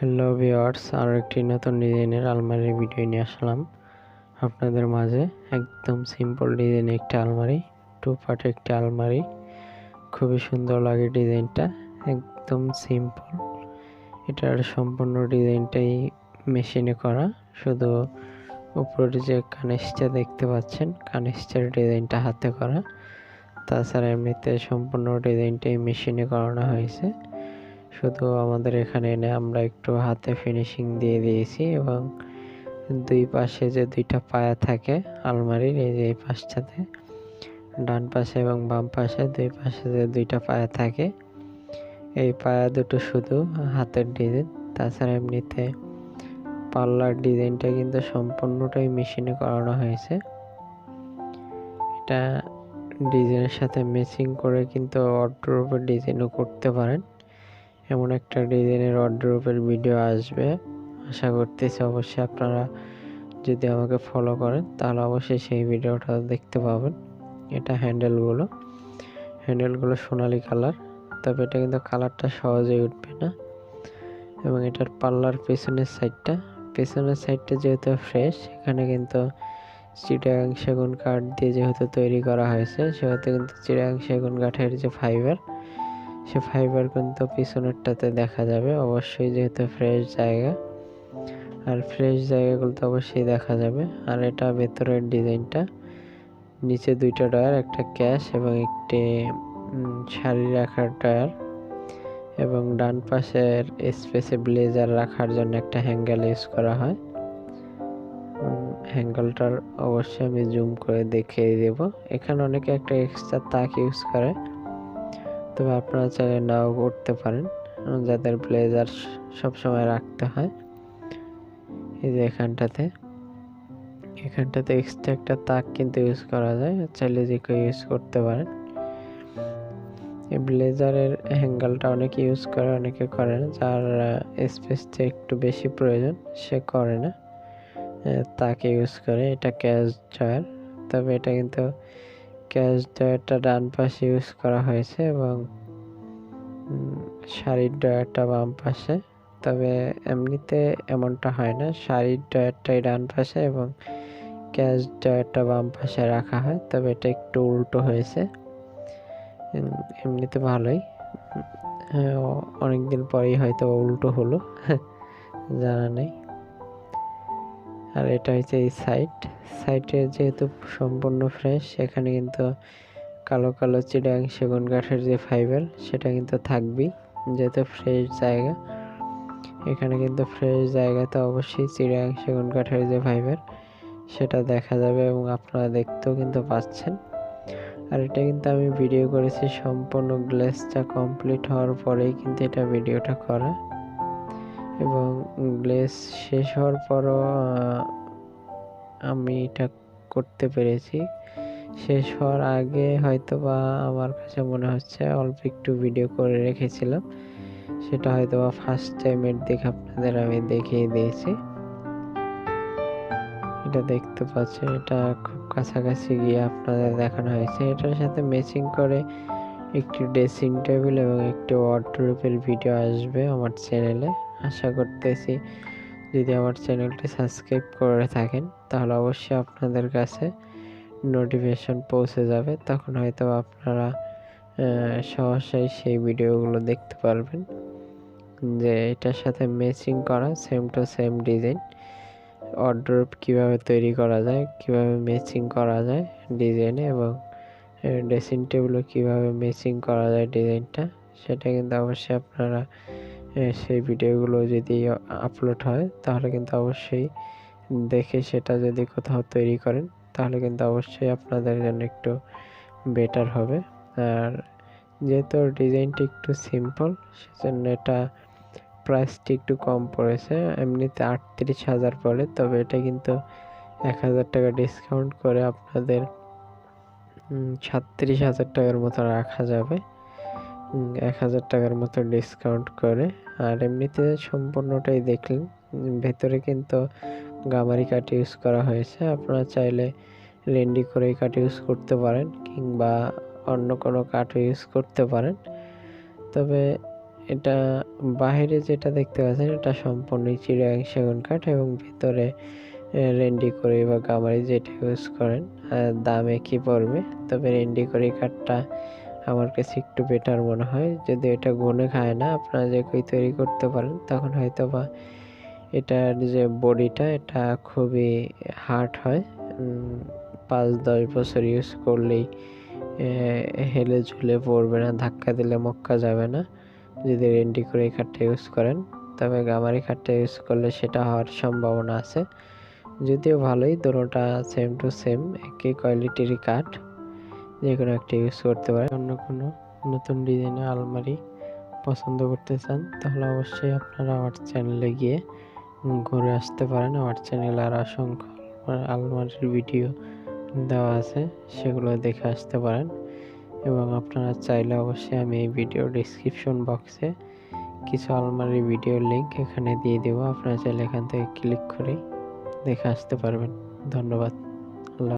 Hello viewers, আরও একটি নতুন ডিজাইনের আলমারির ভিডিও নিয়ে আসলাম আপনাদের মাঝে। একদম সিম্পল ডিজাইনের একটি আলমারি, টু পার্ট একটি আলমারি। খুবই সুন্দর লাগে ডিজাইনটা, একদম সিম্পল। এটার সম্পূর্ণ ডিজাইনটাই মেশিনে করা, শুধু উপরে যে কানিসটা দেখতে পাচ্ছেন কানিসটার ডিজাইনটা হাতে করা। তাছাড়া এমনিতে সম্পূর্ণ ডিজাইনটাই মেশিনে করানো হয়েছে। শুধু আমাদের এখানে এনে আমরা একটু হাতে ফিনিশিং দিয়ে দিয়েছি এবং দুই পাশে যে দুইটা পায়া থাকে আলমারির, এই যে এই পাশটাতে ডান পাশে এবং বাম পাশে দুই পাশে যে দুইটা পায়া থাকে, এই পায়া দুটো শুধু হাতের ডিজাইন। তাছাড়া এমনিতে পাল্লার ডিজাইনটা কিন্তু সম্পূর্ণটাই মেশিনে করানো হয়েছে। এটা ডিজাইনের সাথে ম্যাচিং করে কিন্তু ওয়ার্ড্রোবের ডিজাইনও করতে পারেন। এমন একটা ডিজাইনের ওয়ার্ড্রোবের ভিডিও আসবে আশা করতেছি। অবশ্যই আপনারা যদি আমাকে ফলো করেন তাহলে অবশ্যই সেই ভিডিওটা দেখতে পাবেন। এটা হ্যান্ডেলগুলো সোনালি কালার, তবে এটা কিন্তু কালারটা সহজেই উঠবে না। এবং এটার পাল্লার পেছনের সাইডটা যেহেতু ফ্রেশ, এখানে কিন্তু চিটাগাং সেগুন কাঠ দিয়ে যেহেতু তৈরি করা হয়েছে, সেহেতু কিন্তু চিটাগাং সেগুন কাঠের যে ফাইবার, সে ফাইবার কিন্তু পিছনেরটাতে দেখা যাবে অবশ্যই, যেহেতু ফ্রেশ জায়গা। আর ফ্রেশ জায়গাগুলো তো অবশ্যই দেখা যাবে। আর এটা ভেতরের ডিজাইনটা, নিচে দুইটা ডয়ার, একটা ক্যাশ এবং একটি শাড়ি রাখার ডয়ার, এবং ডান পাশের স্পেসে ব্লেজার রাখার জন্য একটা হ্যাঙ্গেল ইউজ করা হয়। হ্যাঙ্গেলটার অবশ্যই আমি জুম করে দেখিয়ে দেব। এখানে অনেকে একটা এক্সট্রা তাক ইউজ করে, তবে আপনারা চাইলে নাও করতে পারেন, যাদের ব্লেজার সবসময় রাখতে হয়। এই যে এখানটাতে এক্সট্রা একটা তাক কিন্তু ইউজ করা যায়, চাইলে যে কেউ ইউজ করতে পারেন। এই ব্লেজারের হ্যাঙ্গেলটা অনেকে ইউজ করে, অনেকে করে না। যার স্পেসটা একটু বেশি প্রয়োজন সে করে না, তাকে ইউজ করে। এটা ক্যাশ ড্রয়ার, তবে এটা কিন্তু ক্যাশ ড্রয়ারটা ডান পাশে ইউজ করা হয়েছে এবং শাড়ির ড্রয়ারটা বাম পাশে। তবে এমনিতে এমনটা হয় না, শাড়ির ড্রয়ারটাই ডান পাশে এবং ক্যাশ ড্রয়ারটা বাম পাশে রাখা হয়, তবে এটা একটু উল্টো হয়েছে। এমনিতে ভালোই, অনেকদিন পরেই হয়তো উল্টো হলো, জানা নেই। আর এটা হচ্ছে এই সাইডে যেহেতু সম্পূর্ণ ফ্রেশ, সেখানে কিন্তু কালো কালো চিটাগাং সেগুন কাঠের যে ফাইবার, সেটা কিন্তু থাকবেই, যেহেতু ফ্রেশ জায়গা। এখানে কিন্তু ফ্রেশ জায়গাতে অবশ্যই চিটাগাং সেগুন কাঠের যে ফাইবার, সেটা দেখা যাবে এবং আপনারা দেখতেও কিন্তু পাচ্ছেন। আর এটা কিন্তু আমি ভিডিও করেছি সম্পূর্ণ গ্লেজটা কমপ্লিট হওয়ার পরেই কিন্তু এটা ভিডিওটা করা, এবং গ্লেজ শেষ হওয়ার পরও আমি এটা করতে পেরেছি। শেষ হওয়ার আগে হয়তো বা আমার কাছে মনে হচ্ছে অল্প একটু ভিডিও করে রেখেছিলাম, সেটা হয়তো বা ফার্স্ট টাইমের দিকে আপনাদের আমি দেখিয়ে দিয়েছি। এটা দেখতে পাচ্ছেন, এটা খুব কাছাকাছি গিয়ে আপনাদের দেখানো হয়েছে। এটার সাথে ম্যাচিং করে একটি ড্রেসিং টেবিল এবং একটি ওয়ার্ডরোবের ভিডিও আসবে আমার চ্যানেলে। আশা করতেছি যদি আমার চ্যানেলটি সাবস্ক্রাইব করে থাকেন তাহলে অবশ্যই আপনাদের কাছে নোটিফিকেশন পৌঁছে যাবে, তখন হয়তো আপনারা সহসাই সেই ভিডিওগুলো দেখতে পারবেন যে এটার সাথে ম্যাচিং করা same to same design wardrobe কীভাবে তৈরি করা যায়, কীভাবে ম্যাচিং করা যায় ডিজাইনে, এবং ড্রেসিং টেবিলও কীভাবে ম্যাচিং করা যায় ডিজাইনটা, সেটা কিন্তু অবশ্যই আপনারা সেই ভিডিওগুলো যদি আপলোড হয় তাহলে কিন্তু অবশ্যই দেখে সেটা যদি কোথাও তৈরি করেন তাহলে কিন্তু অবশ্যই আপনাদের জন্য একটু বেটার হবে। আর যেহেতু ডিজাইনটা একটু সিম্পল, সেজন্য এটা প্রাইসটি একটু কম পড়েছে। এমনিতে 38,000 পড়ে, তবে এটা কিন্তু 1,000 টাকা ডিসকাউন্ট করে আপনাদের 37,000 টাকার মতো রাখা যাবে, 1,000 টাকার মতো ডিসকাউন্ট করে। আর এমনিতে সম্পূর্ণটাই দেখলেন, ভেতরে কিন্তু গামারি কাঠ ইউজ করা হয়েছে। আপনারা চাইলে লেন্ডি করে কাঠ ইউজ করতে পারেন কিংবা অন্য কোনো কাঠ ইউজ করতে পারেন, তবে এটা বাহিরে যেটা দেখতে পাচ্ছেন এটা সম্পূর্ণই চিটাগাং সেগুন কাঠ এবং ভিতরে রেন্ডি করে বা গামারি যেটা ইউজ করেন দামে কি পড়বে, তবে রেন্ডি করে কাঠটা আমার কাছে একটু বেটার মনে হয়। যদি এটা গুনে খায় না, আপনারা যে কই তৈরি করতে পারেন তখন হয়তো বা এটার যে বডিটা এটা খুবই হার্ড হয়। 5-10 বছর ইউজ করলেই হেলে ঝুলে পড়বে না, ধাক্কা দিলে মক্কা যাবে না যদি রেন্ডি করে এই কাঠটা ইউজ করেন। তবে গামারি কাঠটা ইউজ করলে সেটা হওয়ার সম্ভাবনা আছে। যদিও ভালোই, দুটোটা সেম টু সেম একই কোয়ালিটির কাঠ, যে কোনো একটা ইউজ করতে পারেন। অন্য কোনো নতুন ডিজাইনের আলমারি পছন্দ করতে চান তাহলে অবশ্যই আপনারা আমার চ্যানেলে গিয়ে ঘুরে আসতে পারেন। আমার চ্যানেলে আর অসংখ্য আলমারির ভিডিও দেওয়া আছে, সেগুলো দেখে আসতে পারেন। এবং আপনারা চাইলে অবশ্যই আমি এই ভিডিও ডিসক্রিপশন বক্সে কিছু আলমারির ভিডিওর লিঙ্ক এখানে দিয়ে দেবো, আপনারা চাইলে এখান থেকে ক্লিক করে দেখে আসতে পারবেন। ধন্যবাদ।